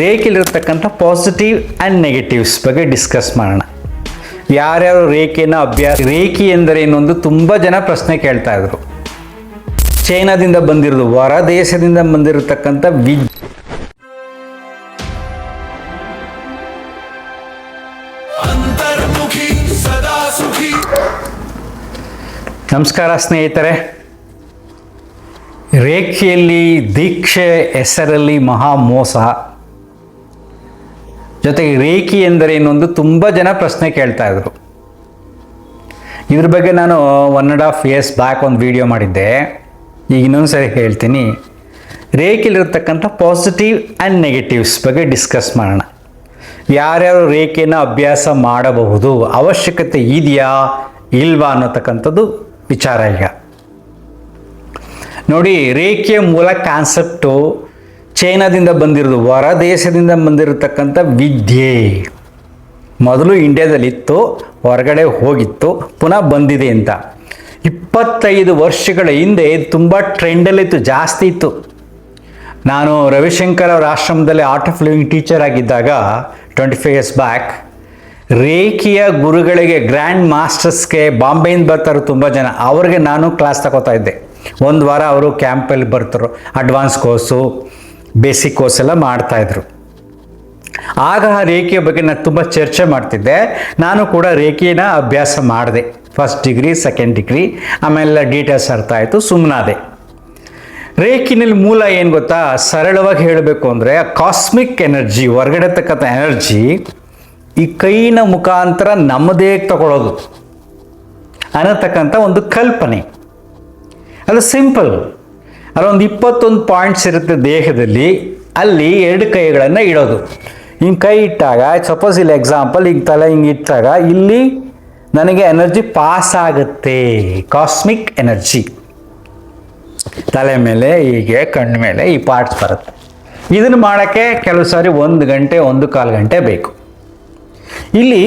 ರೇಖೆಯಲ್ಲಿರ್ತಕ್ಕಂಥ positive and negatives ಬಗ್ಗೆ discuss ಮಾಡೋಣ. ಯಾರ್ಯಾರು ರೇಖೆಯನ್ನು ರೇಖೆ ಎಂದರೆ ಇನ್ನೊಂದು ತುಂಬ ಜನ ಪ್ರಶ್ನೆ ಕೇಳ್ತಾ ಇದ್ರು. ಚೈನಾದಿಂದ ಬಂದಿರೋದು, ಹೊರ ದೇಶದಿಂದ ಬಂದಿರತಕ್ಕಂಥ ನಮಸ್ಕಾರ ಸ್ನೇಹಿತರೆ. ರೇಖೆಯಲ್ಲಿ ದೀಕ್ಷೆ ಹೆಸರಲ್ಲಿ ಮಹಾ ಮೋಸ. ಜೊತೆಗೆ ರೇಖೆ ಎಂದರೆ ಇನ್ನೊಂದು ತುಂಬ ಜನ ಪ್ರಶ್ನೆ ಕೇಳ್ತಾ ಇದ್ರು. ಇದ್ರ ಬಗ್ಗೆ ನಾನು 1.5 years ಬ್ಯಾಕ್ ಒಂದು ವಿಡಿಯೋ ಮಾಡಿದ್ದೆ. ಈಗ ಇನ್ನೊಂದು ಸರಿ ಹೇಳ್ತೀನಿ. ರೇಖೆಯಲ್ಲಿರ್ತಕ್ಕಂಥ ಪಾಸಿಟಿವ್ ಆ್ಯಂಡ್ ನೆಗೆಟಿವ್ಸ್ ಬಗ್ಗೆ ಡಿಸ್ಕಸ್ ಮಾಡೋಣ. ಯಾರ್ಯಾರು ರೇಖೆಯನ್ನು ಅಭ್ಯಾಸ ಮಾಡಬಹುದು, ಅವಶ್ಯಕತೆ ಇದೆಯಾ ಇಲ್ವಾ ಅನ್ನೋತಕ್ಕಂಥದ್ದು ವಿಚಾರ. ಈಗ ನೋಡಿ, ರೇಖೆಯ ಮೂಲ ಕಾನ್ಸೆಪ್ಟು ಚೈನಾದಿಂದ ಬಂದಿರೋದು, ಹೊರ ದೇಶದಿಂದ ಬಂದಿರತಕ್ಕಂಥ ವಿದ್ಯೆ. ಮೊದಲು ಇಂಡಿಯಾದಲ್ಲಿತ್ತು, ಹೊರಗಡೆ ಹೋಗಿತ್ತು, ಪುನಃ ಬಂದಿದೆ ಅಂತ. 25 ವರ್ಷಗಳ ಹಿಂದೆ ತುಂಬ ಟ್ರೆಂಡಲ್ಲಿತ್ತು, ಜಾಸ್ತಿ ಇತ್ತು. ನಾನು ರವಿಶಂಕರ್ ಅವರ ಆಶ್ರಮದಲ್ಲಿ ಆರ್ಟ್ ಆಫ್ ಲಿವಿಂಗ್ ಟೀಚರ್ ಆಗಿದ್ದಾಗ 25 years ಬ್ಯಾಕ್, ರೇಖೆಯ ಗುರುಗಳಿಗೆ, ಗ್ರ್ಯಾಂಡ್ ಮಾಸ್ಟರ್ಸ್ಗೆ ಬಾಂಬೆಯಿಂದ ಬರ್ತಾರೆ ತುಂಬ ಜನ. ಅವ್ರಿಗೆ ನಾನು ಕ್ಲಾಸ್ ತಗೋತಾ ಇದ್ದೆ. ಒಂದು ವಾರ ಅವರು ಕ್ಯಾಂಪಲ್ಲಿ ಬರ್ತಾರೆ. ಅಡ್ವಾನ್ಸ್ ಕೋರ್ಸು, ಬೇಸಿಕ್ ಕೋರ್ಸ್ ಎಲ್ಲ ಮಾಡ್ತಾಯಿದ್ರು. ಆಗ ರೇಖೆಯ ಬಗ್ಗೆ ನಾನು ತುಂಬ ಚರ್ಚೆ ಮಾಡ್ತಿದ್ದೆ. ನಾನು ಕೂಡ ರೇಖೆನ ಅಭ್ಯಾಸ ಮಾಡಿದೆ. 1st degree 2nd degree, ಆಮೇಲೆ ಡೀಟೇಲ್ಸ್ ಅರ್ಥ ಆಯಿತು, ಸುಮ್ಮನಾದೆ. ರೇಖೆನಲ್ಲಿ ಮೂಲ ಏನು ಗೊತ್ತಾ? ಸರಳವಾಗಿ ಹೇಳಬೇಕು ಅಂದರೆ ಕಾಸ್ಮಿಕ್ ಎನರ್ಜಿ, ಹೊರಗಡೆ ತಕ್ಕಂಥ ಎನರ್ಜಿ ಈ ಕೈನ ಮುಖಾಂತರ ನಮ್ಮ ದೇಹಕ್ಕೆ ತಗೊಳ್ಳೋದು ಅನ್ನತಕ್ಕಂಥ ಒಂದು ಕಲ್ಪನೆ. ಅದು ಸಿಂಪಲ್. ಅಲ್ಲೊಂದು 21 ಪಾಯಿಂಟ್ಸ್ ಇರುತ್ತೆ ದೇಹದಲ್ಲಿ. ಅಲ್ಲಿ 2 ಕೈಗಳನ್ನು ಇಡೋದು. ಹಿಂಗೆ ಕೈ ಇಟ್ಟಾಗ, ಸಪೋಸ್ ಇಲ್ಲಿ ಎಕ್ಸಾಂಪಲ್, ಈಗ ತಲೆ ಹಿಂಗೆ ಇಟ್ಟಾಗ ಇಲ್ಲಿ ನನಗೆ ಎನರ್ಜಿ ಪಾಸ್ ಆಗುತ್ತೆ, ಕಾಸ್ಮಿಕ್ ಎನರ್ಜಿ. ತಲೆ ಮೇಲೆ, ಹೀಗೆ ಕಣ್ಣು ಮೇಲೆ ಈ ಪಾರ್ಟ್ಸ್ ಬರುತ್ತೆ. ಇದನ್ನು ಮಾಡೋಕ್ಕೆ ಕೆಲವು ಸಾರಿ 1 ಗಂಟೆ 1.25 ಗಂಟೆ ಬೇಕು. ಇಲ್ಲಿ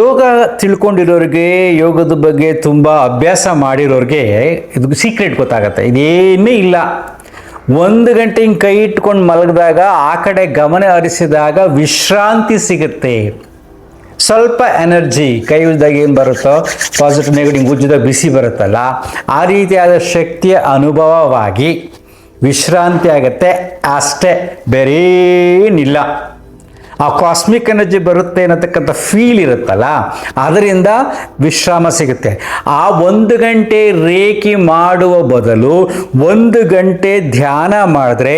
ಯೋಗ ತಿಳ್ಕೊಂಡಿರೋರಿಗೆ, ಯೋಗದ ಬಗ್ಗೆ ತುಂಬ ಅಭ್ಯಾಸ ಮಾಡಿರೋರಿಗೆ ಇದು ಸೀಕ್ರೆಟ್ ಗೊತ್ತಾಗತ್ತೆ. ಇದೇನೇ ಇಲ್ಲ, 1 ಗಂಟೆ ಹಿಂಗೆ ಕೈ ಇಟ್ಕೊಂಡು ಮಲಗಿದಾಗ, ಆ ಕಡೆ ಗಮನ ಹರಿಸಿದಾಗ ವಿಶ್ರಾಂತಿ ಸಿಗುತ್ತೆ. ಸ್ವಲ್ಪ ಎನರ್ಜಿ ಕೈ ಉಜ್ಜಿದಾಗ ಏನು ಬರುತ್ತೋ, ಪಾಸಿಟಿವ್ ನೆಗೆಟಿವ್ ಉಜ್ಜಿದಾಗ ಬಿಸಿ ಬರುತ್ತಲ್ಲ, ಆ ರೀತಿಯಾದ ಶಕ್ತಿಯ ಅನುಭವವಾಗಿ ವಿಶ್ರಾಂತಿ ಆಗುತ್ತೆ ಅಷ್ಟೇ, ಬೇರೇನಿಲ್ಲ. ಆ ಕಾಸ್ಮಿಕ್ ಎನರ್ಜಿ ಬರುತ್ತೆ ಅನ್ನತಕ್ಕಂಥ ಫೀಲ್ ಇರುತ್ತಲ್ಲ, ಅದರಿಂದ ವಿಶ್ರಾಮ ಸಿಗುತ್ತೆ. ಆ 1 ಗಂಟೆ ರೇಖೆ ಮಾಡುವ ಬದಲು 1 ಗಂಟೆ ಧ್ಯಾನ ಮಾಡಿದ್ರೆ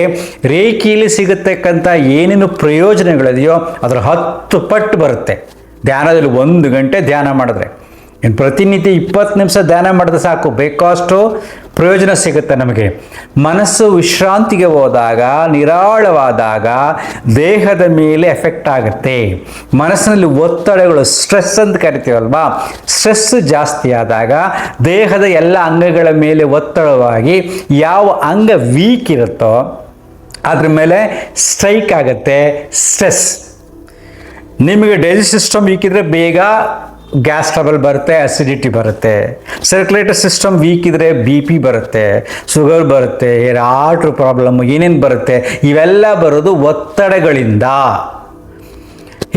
ರೇಖೆಯಲ್ಲಿ ಸಿಗತಕ್ಕಂಥ ಏನೇನು ಪ್ರಯೋಜನಗಳಿದೆಯೋ ಅದರ 10 ಪಟ್ಟು ಬರುತ್ತೆ. ಧ್ಯಾನದಲ್ಲಿ 1 ಗಂಟೆ ಧ್ಯಾನ ಮಾಡಿದ್ರೆ, ಇನ್ನು ಪ್ರತಿನಿತ್ಯ 20 ನಿಮಿಷ ಧ್ಯಾನ ಮಾಡಿದ್ರೆ ಸಾಕು, ಬೇಕಷ್ಟು ಪ್ರಯೋಜನ ಸಿಗುತ್ತೆ ನಮಗೆ. ಮನಸ್ಸು ವಿಶ್ರಾಂತಿಗೆ ಹೋದಾಗ, ನಿರಾಳವಾದಾಗ ದೇಹದ ಮೇಲೆ ಎಫೆಕ್ಟ್ ಆಗುತ್ತೆ. ಮನಸ್ಸಿನಲ್ಲಿ ಒತ್ತಡಗಳು, ಸ್ಟ್ರೆಸ್ ಅಂತ ಕರಿತೀವಲ್ವಾ, ಸ್ಟ್ರೆಸ್ ಜಾಸ್ತಿ ಆದಾಗ ದೇಹದ ಎಲ್ಲ ಅಂಗಗಳ ಮೇಲೆ ಒತ್ತಡವಾಗಿ ಯಾವ ಅಂಗ ವೀಕ್ ಇರುತ್ತೋ ಅದ್ರ ಮೇಲೆ ಸ್ಟ್ರೈಕ್ ಆಗುತ್ತೆ ಸ್ಟ್ರೆಸ್. ನಿಮಗೆ ಡೈಜೆಸ್ಟ್ ಸಿಸ್ಟಮ್ ವೀಕ್ ಇದ್ದರೆ ಬೇಗ ಗ್ಯಾಸ್ ಟ್ರಬಲ್ ಬರುತ್ತೆ, ಅಸಿಡಿಟಿ ಬರುತ್ತೆ. ಸರ್ಕ್ಯುಲೇಟರಿ ಸಿಸ್ಟಮ್ ವೀಕ್ ಇದ್ದರೆ BP ಬರುತ್ತೆ, ಶುಗರ್ ಬರುತ್ತೆ, ಹಾರ್ಟ್ ಪ್ರಾಬ್ಲಮ್, ಏನೇನು ಬರುತ್ತೆ, ಇವೆಲ್ಲ ಬರೋದು ಒತ್ತಡಗಳಿಂದ.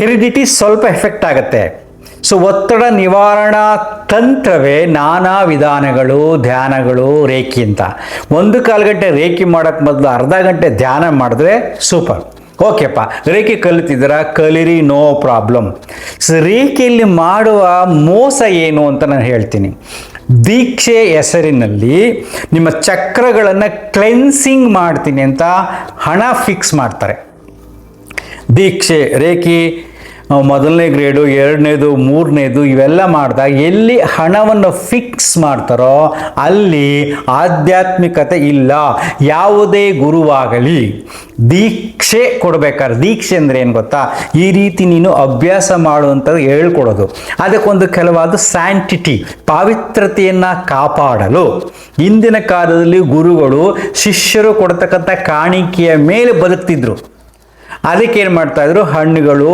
ಹೆರಿಡಿಟಿ ಸ್ವಲ್ಪ ಎಫೆಕ್ಟ್ ಆಗುತ್ತೆ. ಸೊ ಒತ್ತಡ ನಿವಾರಣಾ ತಂತ್ರವೇ ನಾನಾ ವಿಧಾನಗಳು, ಧ್ಯಾನಗಳು, ರೇಖೆ ಅಂತ. 1.25 ಗಂಟೆ ರೇಖೆ ಮಾಡೋಕ್ಕೆ ಮೊದಲು ಅರ್ಧ ಗಂಟೆ ಧ್ಯಾನ ಮಾಡಿದ್ರೆ ಸೂಪರ್. ಓಕೆಪ್ಪ, ರೇಖೆ ಕಲಿತಿದ್ದೀರಾ, ಕಲೀರಿ, ನೋ ಪ್ರಾಬ್ಲಮ್. ಸೊ ರೇಖೆಯಲ್ಲಿ ಮಾಡುವ ಮೋಸ ಏನು ಅಂತ ನಾನು ಹೇಳ್ತೀನಿ. ದೀಕ್ಷೆ ಹೆಸರಿನಲ್ಲಿ ನಿಮ್ಮ ಚಕ್ರಗಳನ್ನು ಕ್ಲೆನ್ಸಿಂಗ್ ಮಾಡ್ತೀನಿ ಅಂತ ಹಣ ಫಿಕ್ಸ್ ಮಾಡ್ತಾರೆ. ದೀಕ್ಷೆ, ರೇಖೆ 1ನೇ ಗ್ರೇಡು, 2ನೇದು, 3ನೇದು ಇವೆಲ್ಲ ಮಾಡಿದಾಗ ಎಲ್ಲಿ ಹಣವನ್ನು ಫಿಕ್ಸ್ ಮಾಡ್ತಾರೋ ಅಲ್ಲಿ ಆಧ್ಯಾತ್ಮಿಕತೆ ಇಲ್ಲ. ಯಾವುದೇ ಗುರುವಾಗಲಿ ದೀಕ್ಷೆ ಕೊಡಬೇಕಾದ್ರೆ, ದೀಕ್ಷೆ ಅಂದರೆ ಏನು ಗೊತ್ತಾ? ಈ ರೀತಿ ನೀನು ಅಭ್ಯಾಸ ಮಾಡುವಂಥದ್ದು ಹೇಳ್ಕೊಡೋದು. ಅದಕ್ಕೊಂದು ಕೆಲವಾದ ಸ್ಯಾಂಟಿಟಿ, ಪಾವಿತ್ರತೆಯನ್ನು ಕಾಪಾಡಲು ಇಂದಿನ ಕಾಲದಲ್ಲಿ ಗುರುಗಳು ಶಿಷ್ಯರು ಕೊಡ್ತಕ್ಕಂಥ ಕಾಣಿಕೆಯ ಮೇಲೆ ಬದುಕ್ತಿದ್ರು. ಅದಕ್ಕೇನು ಮಾಡ್ತಾಯಿದ್ರು? ಹಣ್ಣುಗಳು,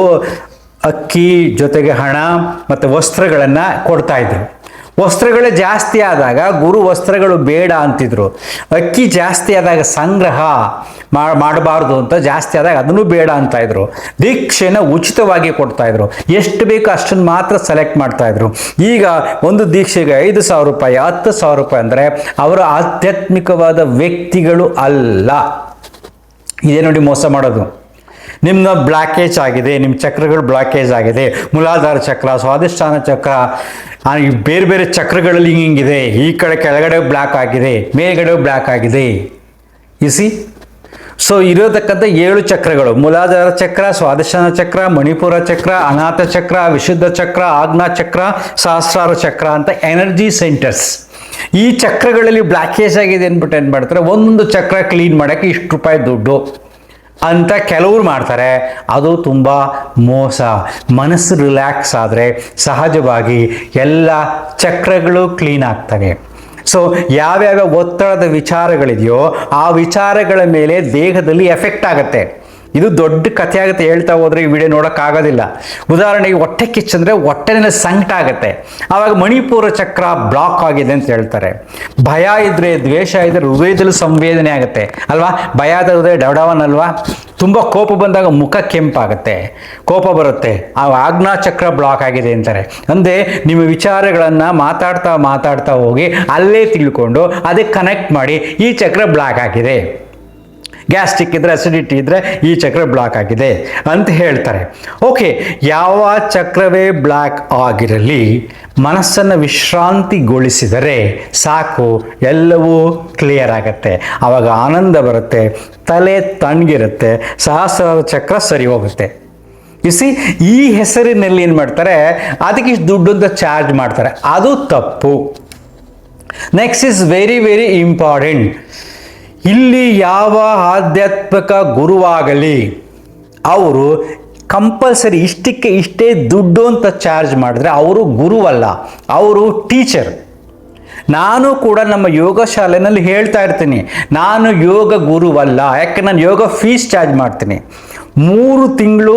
ಅಕ್ಕಿ ಜೊತೆಗೆ ಹಣ ಮತ್ತು ವಸ್ತ್ರಗಳನ್ನು ಕೊಡ್ತಾಯಿದ್ರು. ವಸ್ತ್ರಗಳೇ ಜಾಸ್ತಿ ಆದಾಗ ಗುರು ವಸ್ತ್ರಗಳು ಬೇಡ ಅಂತಿದ್ರು. ಅಕ್ಕಿ ಜಾಸ್ತಿ ಆದಾಗ ಸಂಗ್ರಹ ಮಾಡಬಾರ್ದು ಅಂತ, ಜಾಸ್ತಿ ಆದಾಗ ಅದನ್ನು ಬೇಡ ಅಂತ ಇದ್ರು. ದೀಕ್ಷೆನ ಉಚಿತವಾಗಿ ಕೊಡ್ತಾ ಇದ್ರು, ಎಷ್ಟು ಬೇಕೋ ಅಷ್ಟನ್ನು ಮಾತ್ರ ಸೆಲೆಕ್ಟ್ ಮಾಡ್ತಾ ಇದ್ರು. ಈಗ ಒಂದು ದೀಕ್ಷೆಗೆ 5,000 ರೂಪಾಯಿ 10,000 ರೂಪಾಯಿ ಅಂದರೆ ಅವರು ಆಧ್ಯಾತ್ಮಿಕವಾದ ವ್ಯಕ್ತಿಗಳು ಅಲ್ಲ. ಇದೇ ನೋಡಿ ಮೋಸ ಮಾಡೋದು. ನಿಮ್ಮ ಬ್ಲಾಕೇಜ್ ಆಗಿದೆ, ನಿಮ್ಮ ಚಕ್ರಗಳು ಬ್ಲಾಕೇಜ್ ಆಗಿದೆ, ಮೂಲಾಧಾರ ಚಕ್ರ, ಸ್ವಾಧಿಷ್ಠಾನ ಚಕ್ರ, ಬೇರೆ ಬೇರೆ ಚಕ್ರಗಳಲ್ಲಿ ಹಿಂಗಿದೆ, ಈ ಕಡೆ ಕೆಳಗಡೆ ಬ್ಲಾಕ್ ಆಗಿದೆ, ಮೇಲ್ಗಡೆ ಬ್ಲಾಕ್ ಆಗಿದೆ. ಇಸಿ ಸೊ ಇರೋತಕ್ಕಂಥ 7 ಚಕ್ರಗಳು: ಮೂಲಾಧಾರ ಚಕ್ರ, ಸ್ವಾಧಿಷ್ಠಾನ ಚಕ್ರ, ಮಣಿಪುರ ಚಕ್ರ, ಅನಾಥ ಚಕ್ರ, ವಿಶುದ್ಧ ಚಕ್ರ, ಆಜ್ಞಾ ಚಕ್ರ, ಸಹಸ್ರಾರ ಚಕ್ರ ಅಂತ ಎನರ್ಜಿ ಸೆಂಟರ್ಸ್. ಈ ಚಕ್ರಗಳಲ್ಲಿ ಬ್ಲಾಕೇಜ್ ಆಗಿದೆ ಅಂದ್ಬಿಟ್ಟು ಏನು ಮಾಡ್ತಾರೆ, ಒಂದೊಂದು ಚಕ್ರ ಕ್ಲೀನ್ ಮಾಡೋಕ್ಕೆ ಇಷ್ಟು ರೂಪಾಯಿ ದುಡ್ಡು ಅಂತ ಕೆಲವರು ಮಾಡ್ತಾರೆ. ಅದು ತುಂಬ ಮೋಸ. ಮನಸ್ಸು ರಿಲ್ಯಾಕ್ಸ್ ಆದರೆ ಸಹಜವಾಗಿ ಎಲ್ಲ ಚಕ್ರಗಳು ಕ್ಲೀನ್ ಆಗ್ತವೆ. ಸೊ ಯಾವ್ಯಾವ ಒತ್ತಡದ ವಿಚಾರಗಳಿದೆಯೋ ಆ ವಿಚಾರಗಳ ಮೇಲೆ ದೇಹದಲ್ಲಿ ಎಫೆಕ್ಟ್ ಆಗುತ್ತೆ. ಇದು ದೊಡ್ಡ ಕಥೆ ಆಗುತ್ತೆ, ಹೇಳ್ತಾ ಹೋದರೆ ಈ ವಿಡಿಯೋ ನೋಡೋಕ್ಕಾಗೋದಿಲ್ಲ. ಉದಾಹರಣೆಗೆ ಹೊಟ್ಟೆ ಕಿಚ್ಚಂದರೆ ಹೊಟ್ಟೆನಲ್ಲಿ ಸಂಕಟ ಆಗುತ್ತೆ, ಆವಾಗ ಮಣಿಪುರ ಚಕ್ರ ಬ್ಲಾಕ್ ಆಗಿದೆ ಅಂತ ಹೇಳ್ತಾರೆ. ಭಯ ಇದ್ದರೆ, ದ್ವೇಷ ಇದ್ದರೆ ಹೃದಯದಲ್ಲಿ ಸಂವೇದನೆ ಆಗುತ್ತೆ ಅಲ್ವಾ? ಭಯ ಆದ ಹೃದಯ ಡವಡವನ್ ಅಲ್ವಾ? ತುಂಬ ಕೋಪ ಬಂದಾಗ ಮುಖ ಕೆಂಪಾಗುತ್ತೆ, ಕೋಪ ಬರುತ್ತೆ, ಆ ಆಜ್ಞಾ ಚಕ್ರ ಬ್ಲಾಕ್ ಆಗಿದೆ ಅಂತಾರೆ. ಅಂದರೆ ನಿಮ್ಮ ವಿಚಾರಗಳನ್ನು ಮಾತಾಡ್ತಾ ಹೋಗಿ ಅಲ್ಲೇ ತಿಳ್ಕೊಂಡು ಅದಕ್ಕೆ ಕನೆಕ್ಟ್ ಮಾಡಿ ಈ ಚಕ್ರ ಬ್ಲಾಕ್ ಆಗಿದೆ. ಗ್ಯಾಸ್ಟ್ರಿಕ್ ಇದ್ದರೆ, ಅಸಿಡಿಟಿ ಇದ್ದರೆ ಈ ಚಕ್ರ ಬ್ಲಾಕ್ ಆಗಿದೆ ಅಂತ ಹೇಳ್ತಾರೆ. ಓಕೆ, ಯಾವ ಚಕ್ರವೇ ಬ್ಲಾಕ್ ಆಗಿರಲಿ, ಮನಸ್ಸನ್ನು ವಿಶ್ರಾಂತಿಗೊಳಿಸಿದರೆ ಸಾಕು, ಎಲ್ಲವೂ ಕ್ಲಿಯರ್ ಆಗುತ್ತೆ. ಆವಾಗ ಆನಂದ ಬರುತ್ತೆ, ತಲೆ ತಣ್ಣಗಿರುತ್ತೆ, ಸಹಸ್ರಾರ ಚಕ್ರ ಸರಿ ಹೋಗುತ್ತೆ. ಇಸಿ ಈ ಹೆಸರಿನಲ್ಲಿ ಏನು ಮಾಡ್ತಾರೆ, ಅದಕ್ಕೆ ಇಷ್ಟು ದುಡ್ಡು ಅಂತ ಚಾರ್ಜ್ ಮಾಡ್ತಾರೆ, ಅದು ತಪ್ಪು. Next is very very important. ಇಲ್ಲಿ ಯಾವ ಆಧ್ಯಾತ್ಮಿಕ ಗುರುವಾಗಲಿ ಅವರು ಕಂಪಲ್ಸರಿ ಇಷ್ಟಕ್ಕೆ ಇಷ್ಟೇ ದುಡ್ಡು ಅಂತ ಚಾರ್ಜ್ ಮಾಡಿದ್ರೆ ಅವರು ಗುರುವಲ್ಲ, ಅವರು ಟೀಚರ್. ನಾನು ಕೂಡ ನಮ್ಮ ಯೋಗ ಶಾಲೆಯಲ್ಲಿ ಹೇಳ್ತಾ ಇರ್ತೀನಿ, ನಾನು ಯೋಗ ಗುರುವಲ್ಲ. ಯಾಕೆ ನಾನು ಯೋಗ ಫೀಸ್ ಚಾರ್ಜ್ ಮಾಡ್ತೀನಿ. 3 ತಿಂಗಳು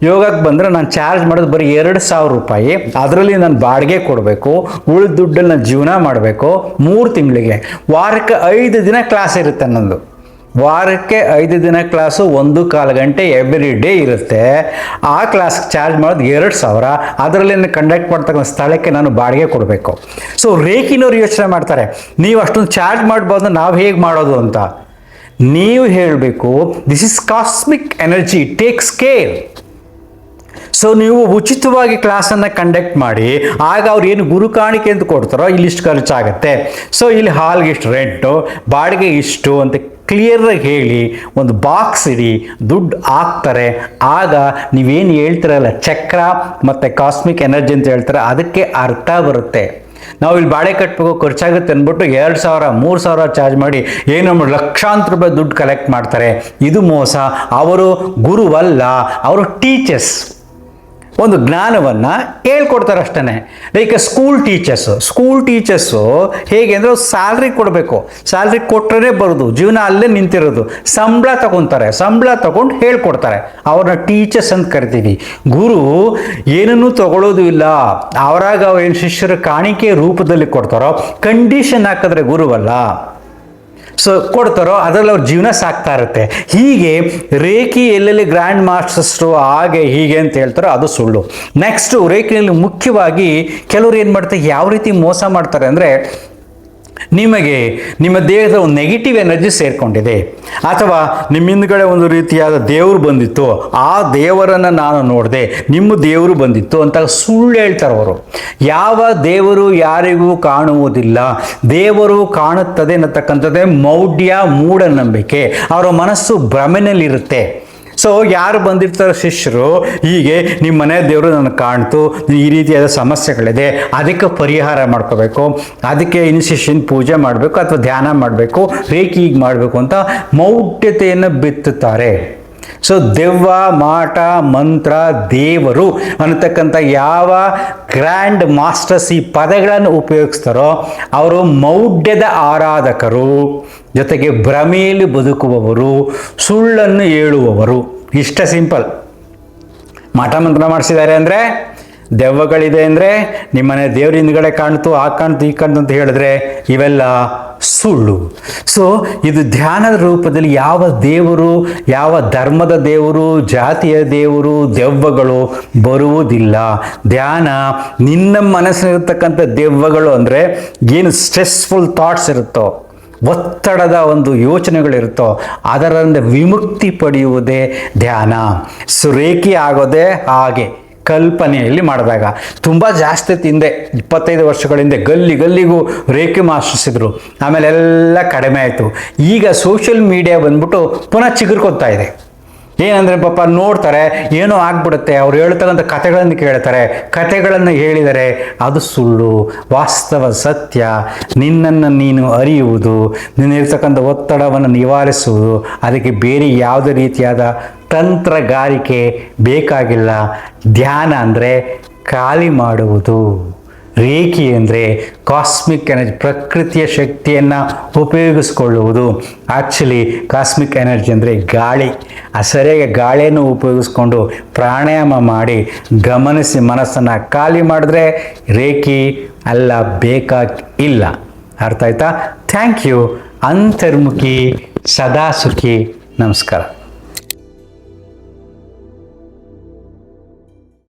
ಯೋಗಕ್ಕೆ ಬಂದರೆ ನಾನು ಚಾರ್ಜ್ ಮಾಡೋದು ಬರೀ 2,000 ರೂಪಾಯಿ. ಅದರಲ್ಲಿ ನಾನು ಬಾಡಿಗೆ ಕೊಡಬೇಕು, ಉಳಿದ ದುಡ್ಡಲ್ಲಿ ನಾನು ಜೀವನ ಮಾಡಬೇಕು. 3 ತಿಂಗಳಿಗೆ ವಾರಕ್ಕೆ 5 ದಿನ ಕ್ಲಾಸ್ ಇರುತ್ತೆ ನಂದು. ವಾರಕ್ಕೆ 5 ದಿನ ಕ್ಲಾಸು 1.25 ಗಂಟೆ ಎವ್ರಿ ಡೇ ಇರುತ್ತೆ. ಆ ಕ್ಲಾಸ್ ಚಾರ್ಜ್ ಮಾಡೋದು 2,000. ಅದರಲ್ಲಿ ನಾನು ಕಂಡಕ್ಟ್ ಮಾಡ್ತಕ್ಕಂಥ ಸ್ಥಳಕ್ಕೆ ನಾನು ಬಾಡಿಗೆ ಕೊಡಬೇಕು. ಸೊ ರೇಖಿನವ್ರು ಯೋಚನೆ ಮಾಡ್ತಾರೆ, ನೀವು ಅಷ್ಟೊಂದು ಚಾರ್ಜ್ ಮಾಡ್ಬೋದು, ನಾವು ಹೇಗೆ ಮಾಡೋದು ಅಂತ. ನೀವು ಹೇಳಬೇಕು, this is cosmic energy, takes care. So ನೀವು ಉಚಿತವಾಗಿ ಕ್ಲಾಸನ್ನು ಕಂಡಕ್ಟ್ ಮಾಡಿ, ಆಗ ಅವ್ರು ಏನು ಗುರು ಕಾಣಿಕೆ ಅಂತ ಕೊಡ್ತಾರೋ ಇಲ್ಲಿ ಇಷ್ಟು ಖರ್ಚಾಗುತ್ತೆ, ಸೊ ಇಲ್ಲಿ ಹಾಲ್ಗೆ ಇಷ್ಟು ರೆಂಟು, ಬಾಡಿಗೆ ಇಷ್ಟು ಅಂತ ಕ್ಲಿಯರಾಗಿ ಹೇಳಿ ಒಂದು ಬಾಕ್ಸ್ ಇಡಿ, ದುಡ್ಡು ಹಾಕ್ತಾರೆ. ಆಗ ನೀವೇನು ಹೇಳ್ತಿರಲ್ಲ ಚಕ್ರ ಮತ್ತು ಕಾಸ್ಮಿಕ್ ಎನರ್ಜಿ ಅಂತ ಹೇಳ್ತಾರೆ, ಅದಕ್ಕೆ ಅರ್ಥ ಬರುತ್ತೆ. ನಾವು ಇಲ್ಲಿ ಬಾಡಿಗೆ ಕಟ್ಟಬೇಕು, ಖರ್ಚಾಗುತ್ತೆ ಅಂದ್ಬಿಟ್ಟು 2,000 3,000 ಚಾರ್ಜ್ ಮಾಡಿ ಏನು ಲಕ್ಷಾಂತರ ರೂಪಾಯಿ ದುಡ್ಡು ಕಲೆಕ್ಟ್ ಮಾಡ್ತಾರೆ. ಇದು ಮೋಸ. ಅವರು ಗುರುವಲ್ಲ, ಅವರು ಟೀಚರ್ಸ್. ಒಂದು ಜ್ಞಾನವನ್ನು ಹೇಳ್ಕೊಡ್ತಾರೆ ಅಷ್ಟೇ. ಲೈಕ್ ಸ್ಕೂಲ್ ಟೀಚರ್ಸು ಹೇಗೆ ಅಂದರೆ ಸ್ಯಾಲ್ರಿ ಕೊಡಬೇಕು, ಸ್ಯಾಲ್ರಿ ಕೊಟ್ಟರೆ ಬರೋದು, ಜೀವನ ಅಲ್ಲೇ ನಿಂತಿರೋದು. ಸಂಬಳ ತಗೊಂಡು ಹೇಳ್ಕೊಡ್ತಾರೆ, ಅವ್ರನ್ನ ಟೀಚರ್ಸ್ ಅಂತ ಕರಿತೀವಿ. ಗುರು ಏನನ್ನೂ ತಗೊಳ್ಳೋದು ಇಲ್ಲ, ಅವರಾಗ ಏನು ಶಿಷ್ಯರ ಕಾಣಿಕೆ ರೂಪದಲ್ಲಿ ಕೊಡ್ತಾರೋ, ಕಂಡೀಷನ್ ಹಾಕಿದ್ರೆ ಗುರುವಲ್ಲ. ಸೊ ಕೊಡ್ತಾರೋ ಅದರಲ್ಲಿ ಅವ್ರ ಜೀವನ ಸಾಕ್ತಾ ಇರುತ್ತೆ. ಹೀಗೆ ರೇಖಿ ಎಲ್ಲೆಲ್ಲಿ ಗ್ರ್ಯಾಂಡ್ ಮಾಸ್ಟರ್ಸ್ರು ಹಾಗೆ ಹೀಗೆ ಅಂತ ಹೇಳ್ತಾರೋ ಅದು ಸುಳ್ಳು. ನೆಕ್ಸ್ಟು ರೇಖಿಯಲ್ಲಿ ಮುಖ್ಯವಾಗಿ ಕೆಲವರು ಏನು ಮಾಡ್ತಾರೆ, ಯಾವ ರೀತಿ ಮೋಸ ಮಾಡ್ತಾರೆ ಅಂದರೆ, ನಿಮಗೆ ನಿಮ್ಮ ದೇಹದ ಒಂದು ನೆಗೆಟಿವ್ ಎನರ್ಜಿ ಸೇರಿಕೊಂಡಿದೆ, ಅಥವಾ ನಿಮ್ಮ ಹಿಂದ್ಗಡೆ ಒಂದು ರೀತಿಯಾದ ದೇವರು ಬಂದಿತ್ತು, ಆ ದೇವರನ್ನು ನಾನು ನೋಡಿದೆ, ನಿಮ್ಮ ದೇವರು ಬಂದಿತ್ತು ಅಂತ ಸುಳ್ಳು ಹೇಳ್ತಾರೆ ಅವರು. ಯಾವ ದೇವರು ಯಾರಿಗೂ ಕಾಣುವುದಿಲ್ಲ, ದೇವರು ಕಾಣುತ್ತದೆ ಅನ್ನತಕ್ಕಂಥದ್ದೇ ಮೌಢ್ಯ, ಮೂಢನಂಬಿಕೆ. ಅವರ ಮನಸ್ಸು ಭ್ರಮೆನಲ್ಲಿರುತ್ತೆ. ಸೊ ಯಾರು ಬಂದಿರ್ತಾರೋ ಶಿಷ್ಯರು, ಹೀಗೆ ನಿಮ್ಮ ಮನೆ ದೇವರು ನನಗೆ ಕಾಣ್ತು, ಈ ರೀತಿಯಾದ ಸಮಸ್ಯೆಗಳಿದೆ, ಅದಕ್ಕೆ ಪರಿಹಾರ ಮಾಡ್ಕೋಬೇಕು, ಅದಕ್ಕೆ ಇನಿಷಿಯೇಷನ್ ಪೂಜೆ ಮಾಡಬೇಕು ಅಥವಾ ಧ್ಯಾನ ಮಾಡಬೇಕು, ರೇಖಿ ಹೀಗೆ ಮಾಡಬೇಕು ಅಂತ ಮೌಢ್ಯತೆಯನ್ನು ಬಿತ್ತುತ್ತಾರೆ. ಸೊ ದೆವ್ವ, ಮಾಟ, ಮಂತ್ರ, ದೇವರು ಅನ್ನತಕ್ಕಂಥ ಯಾವ ಗ್ರ್ಯಾಂಡ್ ಮಾಸ್ಟರ್ಸ್ ಈ ಪದಗಳನ್ನು ಉಪಯೋಗಿಸ್ತಾರೋ ಅವರು ಮೌಢ್ಯದ ಆರಾಧಕರು, ಜೊತೆಗೆ ಭ್ರಮೆಯಲ್ಲಿ ಬದುಕುವವರು, ಸುಳ್ಳನ್ನು ಹೇಳುವವರು. ಇಷ್ಟ ಸಿಂಪಲ್. ಮಾಟ ಮಂತ್ರ ಮಾಡಿಸಿದ್ದಾರೆ ಅಂದರೆ ದೆವ್ವಗಳಿದೆ ಅಂದರೆ ನಿಮ್ಮನೆ ದೇವ್ರ ಹಿಂದ್ಗಡೆ ಕಾಣ್ತು ಆ ಕಾಣ್ತು ಈ ಕಾಣ್ತು ಅಂತ ಹೇಳಿದ್ರೆ ಇವೆಲ್ಲ ಸುಳ್ಳು. ಸೊ ಇದು ಧ್ಯಾನದ ರೂಪದಲ್ಲಿ ಯಾವ ದೇವರು, ಯಾವ ಧರ್ಮದ ದೇವರು, ಜಾತಿಯ ದೇವರು, ದೆವ್ವಗಳು ಬರುವುದಿಲ್ಲ. ಧ್ಯಾನ ನಿನ್ನ ಮನಸ್ಸಿನಲ್ಲಿರ್ತಕ್ಕಂಥ ದೆವ್ವಗಳು ಅಂದರೆ ಏನು ಸ್ಟ್ರೆಸ್ಫುಲ್ ಥಾಟ್ಸ್ ಇರುತ್ತೋ, ಒತ್ತಡದ ಒಂದು ಯೋಚನೆಗಳಿರುತ್ತೋ ಅದರಿಂದ ವಿಮುಕ್ತಿ ಪಡೆಯುವುದೇ ಧ್ಯಾನ. ಸುರೇಖಿ ಆಗೋದೇ ಹಾಗೆ ಕಲ್ಪನೆಯಲ್ಲಿ ಮಾಡಿದಾಗ. ತುಂಬ ಜಾಸ್ತಿ ಹಿಂದೆ 25 ವರ್ಷಗಳ ಹಿಂದೆ ಗಲ್ಲಿಗೂ ರೇಖೆ ಮಾಸ್ಟರ್ಸ್ ಇದ್ರು, ಆಮೇಲೆ ಎಲ್ಲ ಕಡಿಮೆ ಆಯಿತು. ಈಗ ಸೋಷಿಯಲ್ ಮೀಡಿಯಾ ಬಂದ್ಬಿಟ್ಟು ಪುನಃ ಚಿಗುರ್ಕೊತಾ ಇದೆ. ಏನಂದರೆ ಪಾಪ ನೋಡ್ತಾರೆ, ಏನೋ ಆಗ್ಬಿಡುತ್ತೆ, ಅವ್ರು ಹೇಳ್ತಕ್ಕಂಥ ಕಥೆಗಳನ್ನು ಕೇಳ್ತಾರೆ, ಕಥೆಗಳನ್ನು ಹೇಳಿದರೆ ಅದು ಸುಳ್ಳು. ವಾಸ್ತವ ಸತ್ಯ ನಿನ್ನನ್ನು ನೀನು ಅರಿಯುವುದು, ನಿನ್ನಿರ್ತಕ್ಕಂಥ ಒತ್ತಡವನ್ನು ನಿವಾರಿಸುವುದು, ಅದಕ್ಕೆ ಬೇರೆ ಯಾವುದೇ ರೀತಿಯಾದ ತಂತ್ರಗಾರಿಕೆ ಬೇಕಾಗಿಲ್ಲ. ಧ್ಯಾನ ಅಂದರೆ ಖಾಲಿ ಮಾಡುವುದು. ರೇಖಿ ಅಂದರೆ ಕಾಸ್ಮಿಕ್ ಎನರ್ಜಿ, ಪ್ರಕೃತಿಯ ಶಕ್ತಿಯನ್ನು ಉಪಯೋಗಿಸ್ಕೊಳ್ಳುವುದು. ಆ್ಯಕ್ಚುಲಿ ಕಾಸ್ಮಿಕ್ ಎನರ್ಜಿ ಅಂದರೆ ಗಾಳಿ. ಆ ಸರಿಯಾಗಿ ಗಾಳಿಯನ್ನು ಉಪಯೋಗಿಸ್ಕೊಂಡು ಪ್ರಾಣಾಯಾಮ ಮಾಡಿ ಗಮನಿಸಿ ಮನಸ್ಸನ್ನು ಖಾಲಿ ಮಾಡಿದ್ರೆ ರೇಖಿ ಅಲ್ಲ, ಬೇಕಾಗಿಲ್ಲ. ಅರ್ಥ ಆಯ್ತಾ? Thank you. ಅಂತರ್ಮುಖಿ, ಸದಾ ಸುಖಿ. ನಮಸ್ಕಾರ.